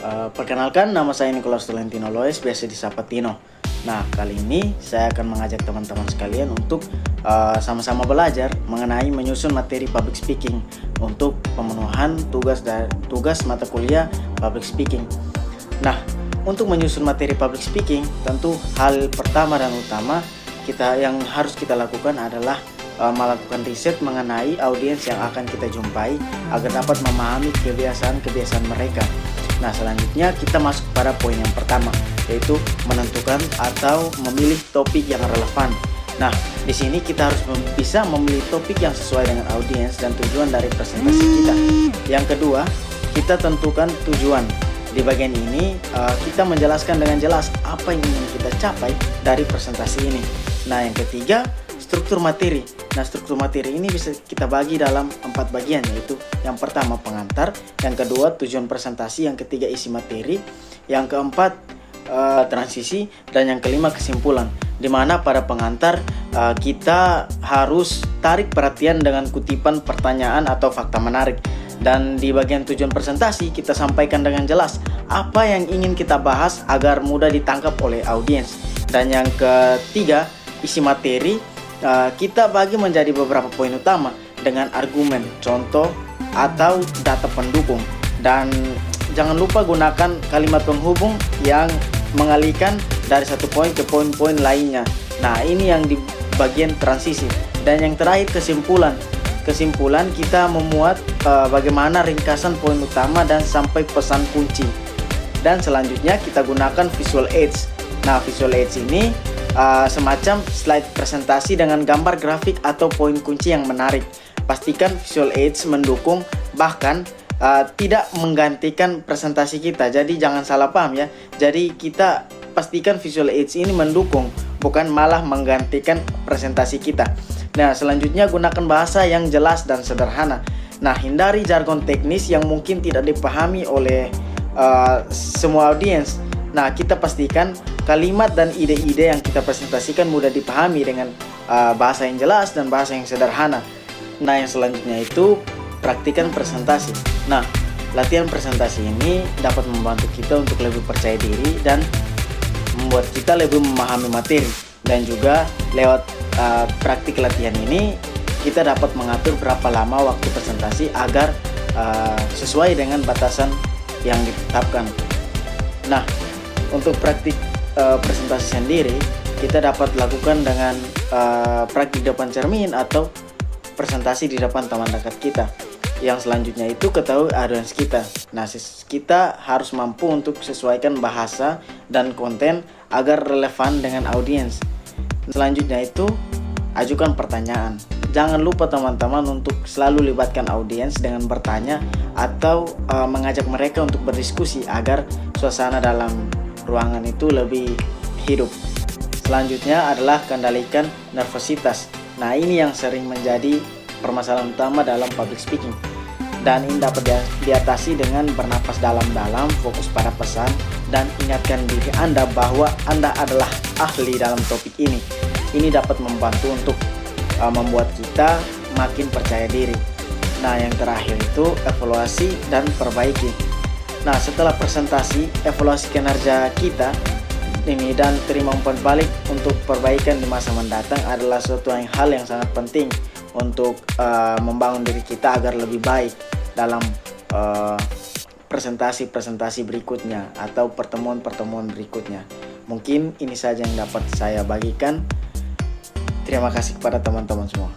Perkenalkan, nama saya Nicholas Tolentino Loes, biasa disapa Tino. Nah, kali ini saya akan mengajak teman-teman sekalian untuk sama-sama belajar mengenai menyusun materi public speaking untuk pemenuhan tugas mata kuliah public speaking. Nah, untuk menyusun materi public speaking, tentu hal pertama dan utama yang harus kita lakukan adalah melakukan riset mengenai audiens yang akan kita jumpai agar dapat memahami kebiasaan-kebiasaan mereka. Nah, selanjutnya kita masuk pada poin yang pertama, yaitu menentukan atau memilih topik yang relevan. Nah, di sini kita harus bisa memilih topik yang sesuai dengan audiens dan tujuan dari presentasi kita. Yang kedua, kita tentukan tujuan. Di bagian ini kita menjelaskan dengan jelas apa yang ingin kita capai dari presentasi ini. Nah, yang ketiga, struktur materi. Nah, struktur materi ini bisa kita bagi dalam 4 bagian, yaitu yang pertama pengantar, yang kedua tujuan presentasi, yang ketiga isi materi, yang keempat transisi, dan yang kelima kesimpulan. Dimana pada pengantar kita harus tarik perhatian dengan kutipan pertanyaan atau fakta menarik. Dan di bagian tujuan presentasi kita sampaikan dengan jelas apa yang ingin kita bahas agar mudah ditangkap oleh audiens. Dan yang ketiga, isi materi, kita bagi menjadi beberapa poin utama dengan argumen, contoh, atau data pendukung. Dan jangan lupa gunakan kalimat penghubung yang mengalihkan dari satu poin ke poin-poin lainnya. Nah, ini yang di bagian transisi. Dan yang terakhir, kesimpulan. Kesimpulan kita memuat bagaimana ringkasan poin utama dan sampai pesan kunci. Dan selanjutnya kita gunakan visual aids. Nah, visual aids ini semacam slide presentasi dengan gambar grafik atau poin kunci yang menarik. Pastikan visual aids mendukung, bahkan tidak menggantikan presentasi kita. Jadi jangan salah paham ya. Jadi kita pastikan visual aids ini mendukung, bukan malah menggantikan presentasi kita. Nah, selanjutnya gunakan bahasa yang jelas dan sederhana. Nah, hindari jargon teknis yang mungkin tidak dipahami oleh semua audiens. Nah, kita pastikan kalimat dan ide-ide yang kita presentasikan mudah dipahami dengan bahasa yang jelas dan bahasa yang sederhana. Nah, yang selanjutnya itu praktikan presentasi. Nah, latihan presentasi ini dapat membantu kita untuk lebih percaya diri dan membuat kita lebih memahami materi. Dan juga lewat praktik latihan ini kita dapat mengatur berapa lama waktu presentasi agar sesuai dengan batasan yang ditetapkan. Nah, untuk praktik presentasi sendiri kita dapat lakukan dengan praktik di depan cermin atau presentasi di depan teman dekat kita. Yang selanjutnya itu ketahui audiens kita. Nah, kita harus mampu untuk sesuaikan bahasa dan konten agar relevan dengan audiens. Selanjutnya itu ajukan pertanyaan. Jangan lupa teman-teman untuk selalu libatkan audiens dengan bertanya atau mengajak mereka untuk berdiskusi agar suasana dalam ruangan itu lebih hidup. Selanjutnya adalah kendalikan nervositas. Nah, ini yang sering menjadi permasalahan utama dalam public speaking. Dan ini dapat diatasi dengan bernapas dalam-dalam, fokus pada pesan, dan ingatkan diri Anda bahwa Anda adalah ahli dalam topik ini. Ini dapat membantu untuk membuat kita makin percaya diri. Nah, yang terakhir itu evaluasi dan perbaiki. Nah, setelah presentasi, evaluasi kinerja kita ini dan terima umpan balik untuk perbaikan di masa mendatang adalah suatu hal yang sangat penting untuk membangun diri kita agar lebih baik dalam presentasi-presentasi berikutnya atau pertemuan-pertemuan berikutnya. Mungkin ini saja yang dapat saya bagikan. Terima kasih kepada teman-teman semua.